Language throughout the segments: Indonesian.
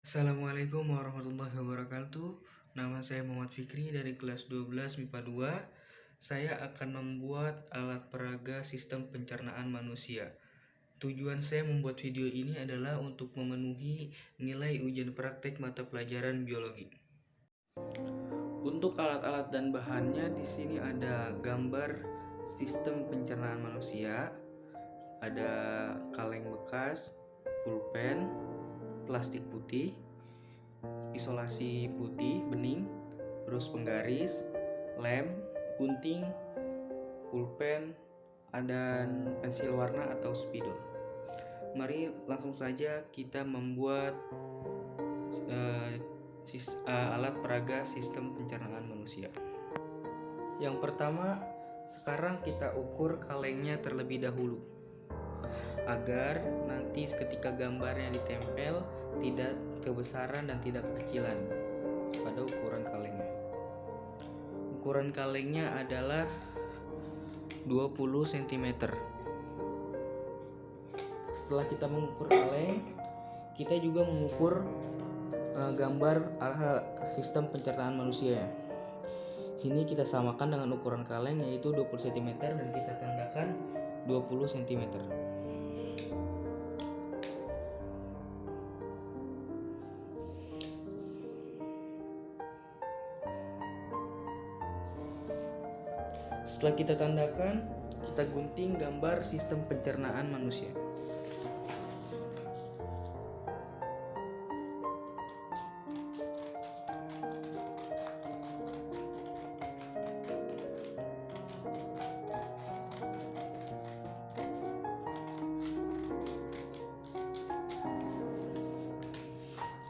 Assalamualaikum warahmatullahi wabarakatuh. Nama saya Muhammad Fikri dari kelas 12 MIPA 2. Saya akan membuat alat peraga sistem pencernaan manusia. Tujuan saya membuat video ini adalah untuk memenuhi nilai ujian praktek mata pelajaran biologi. Untuk alat-alat dan bahannya di sini ada gambar sistem pencernaan manusia, ada kaleng bekas, pulpen, plastik putih, isolasi putih bening, terus penggaris, lem, gunting, pulpen, dan pensil warna atau spidol. Mari langsung saja kita membuat alat peraga sistem pencernaan manusia. Yang pertama, sekarang kita ukur kalengnya terlebih dahulu, agar nanti ketika gambarnya ditempel tidak kebesaran dan tidak kekecilan pada ukuran kalengnya. Ukuran kalengnya adalah 20 cm. Setelah kita mengukur kaleng, kita juga mengukur gambar sistem pencernaan manusia. Sini kita samakan dengan ukuran kaleng, yaitu 20 cm, dan kita tandahkan 20 cm. Setelah kita tandakan, kita gunting gambar sistem pencernaan manusia.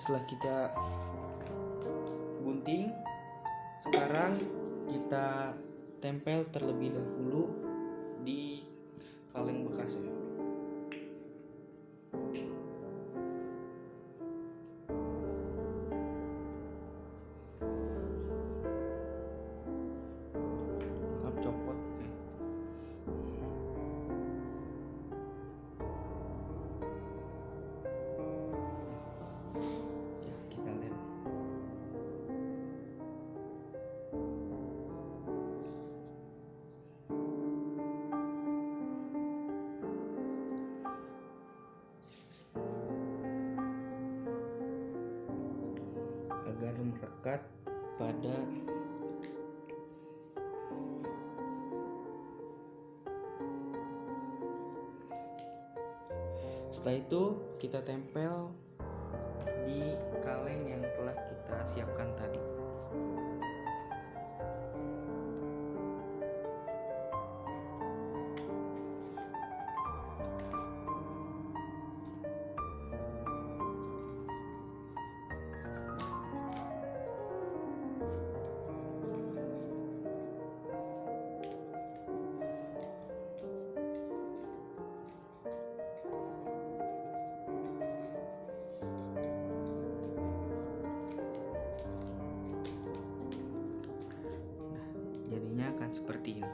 Setelah kita gunting, sekarang kita tempel terlebih dahulu di kaleng bekasnya. Maaf, copot. Ya, kita lem. Agar melekat pada setelah itu kita tempel di kaleng yang telah kita siapkan tadi. Jadinya akan seperti ini.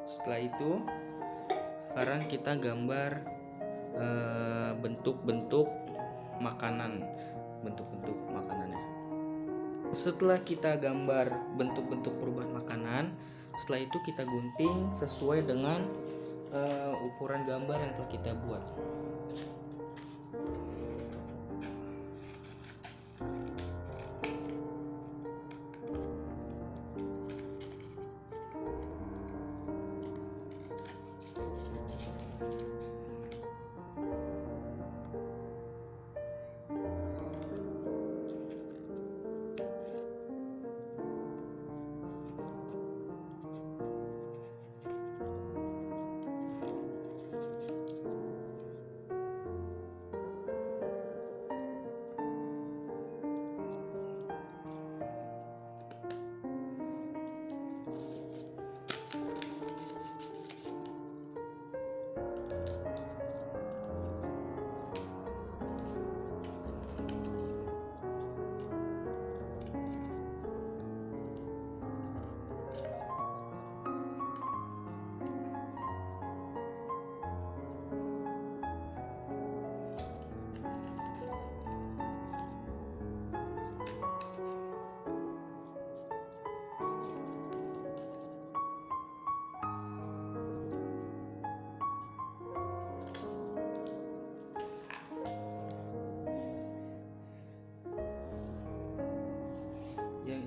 Setelah itu, sekarang kita gambar bentuk-bentuk makanan, bentuk-bentuk makanannya. Setelah kita gambar bentuk-bentuk perubahan makanan, setelah itu kita gunting sesuai dengan ukuran gambar yang telah kita buat.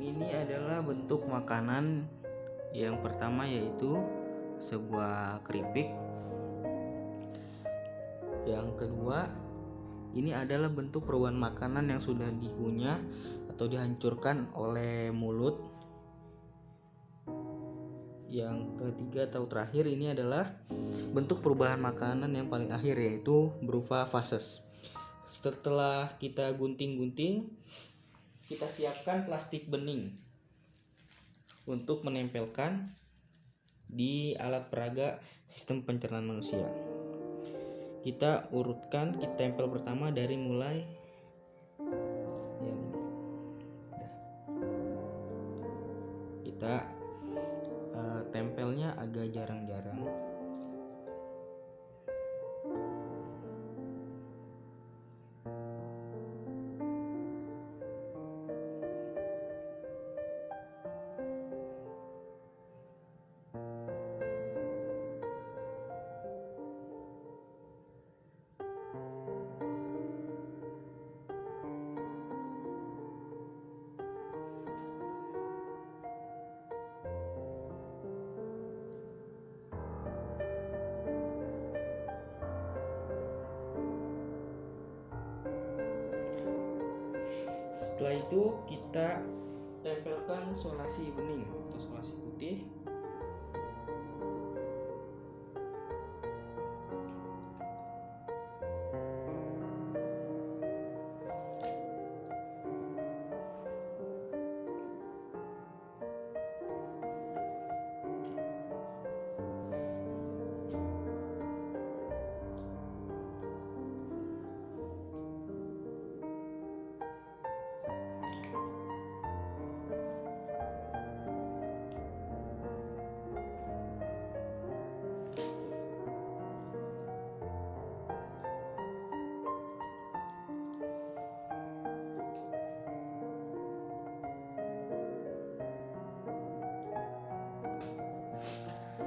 ini adalah bentuk makanan. Yang pertama yaitu sebuah keripik. Yang kedua, ini adalah bentuk perubahan makanan yang sudah dikunyah atau dihancurkan oleh mulut. Yang ketiga atau terakhir, ini adalah bentuk perubahan makanan yang paling akhir, yaitu berupa fases. Setelah kita gunting-gunting, kita siapkan plastik bening untuk menempelkan di alat peraga sistem pencernaan manusia. Kita urutkan, kita tempel pertama dari mulai kita tempelnya agak jarang-jarang. Setelah itu kita tempelkan solasi bening atau solasi putih.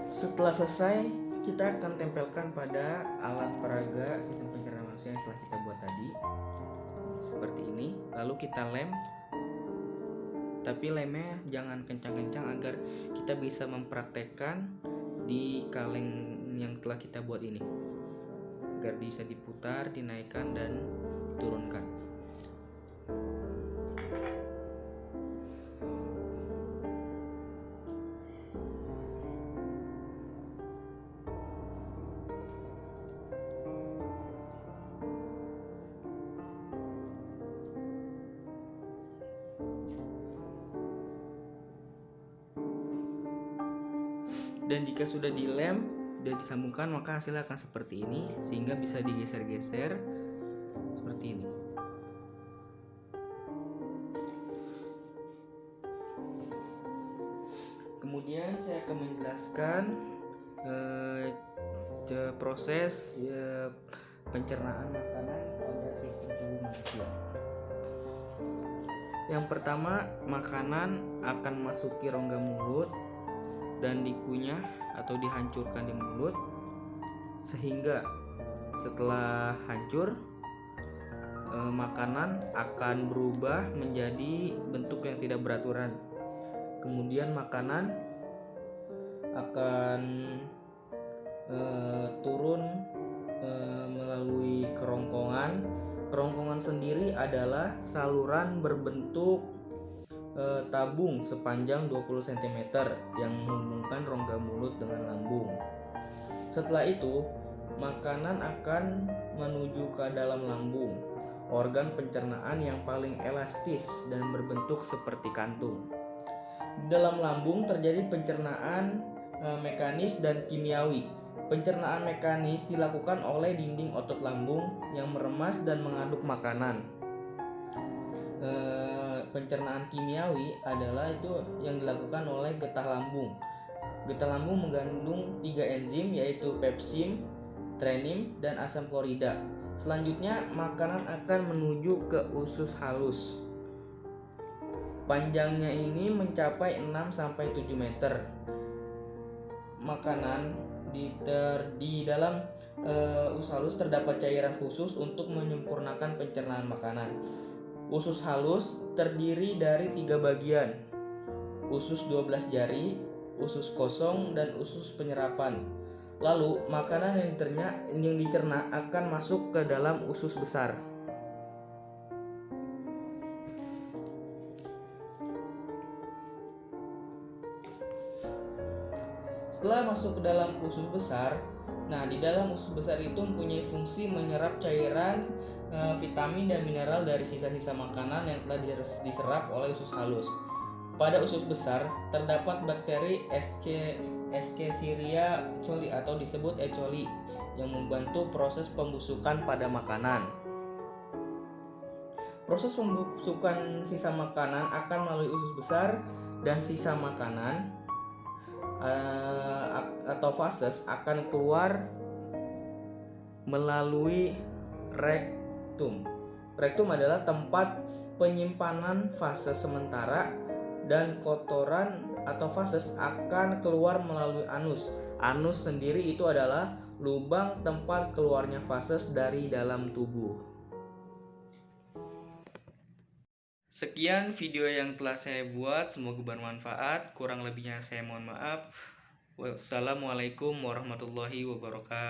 Setelah selesai, kita akan tempelkan pada alat peraga sistem pencernaan manusia yang telah kita buat tadi, seperti ini. Lalu kita lem, tapi lemnya jangan kencang-kencang agar kita bisa mempraktekkan di kaleng yang telah kita buat ini, agar bisa diputar, dinaikkan dan diturunkan. Dan jika sudah dilem dan disambungkan, maka hasilnya akan seperti ini, sehingga bisa digeser-geser seperti ini. Kemudian saya akan menjelaskan proses pencernaan makanan pada sistem tubuh manusia. Yang pertama, makanan akan masuki rongga mulut dan dikunyah atau dihancurkan di mulut, sehingga setelah hancur makanan akan berubah menjadi bentuk yang tidak beraturan. Kemudian makanan akan turun melalui kerongkongan. Kerongkongan sendiri adalah saluran berbentuk tabung sepanjang 20 cm yang menghubungkan rongga mulut dengan lambung. Setelah itu, makanan akan menuju ke dalam lambung, organ pencernaan yang paling elastis dan berbentuk seperti kantung. Di dalam lambung terjadi pencernaan mekanis dan kimiawi. Pencernaan mekanis dilakukan oleh dinding otot lambung yang meremas dan mengaduk makanan. Pencernaan kimiawi adalah itu yang dilakukan oleh getah lambung. Getah lambung mengandung 3 enzim, yaitu pepsin, trenin, dan asam klorida. Selanjutnya makanan akan menuju ke usus halus. Panjangnya ini mencapai 6-7 meter. Makanan di dalam usus halus terdapat cairan khusus untuk menyempurnakan pencernaan makanan. Usus halus terdiri dari 3 bagian, usus 12 jari, usus kosong, dan usus penyerapan. Lalu, makanan yang dicerna akan masuk ke dalam usus besar. Setelah masuk ke dalam usus besar, di dalam usus besar itu mempunyai fungsi menyerap cairan, vitamin dan mineral dari sisa-sisa makanan yang telah diserap oleh usus halus. Pada usus besar terdapat bakteri Escherichia coli atau disebut E. coli yang membantu proses pembusukan pada makanan. Proses pembusukan sisa makanan akan melalui usus besar, dan sisa makanan atau fases akan keluar melalui rektum. Rektum adalah tempat penyimpanan fases sementara, dan kotoran atau fases akan keluar melalui anus. Anus sendiri itu adalah lubang tempat keluarnya fases dari dalam tubuh. Sekian video yang telah saya buat, semoga bermanfaat. Kurang lebihnya saya mohon maaf. Wassalamualaikum warahmatullahi wabarakatuh.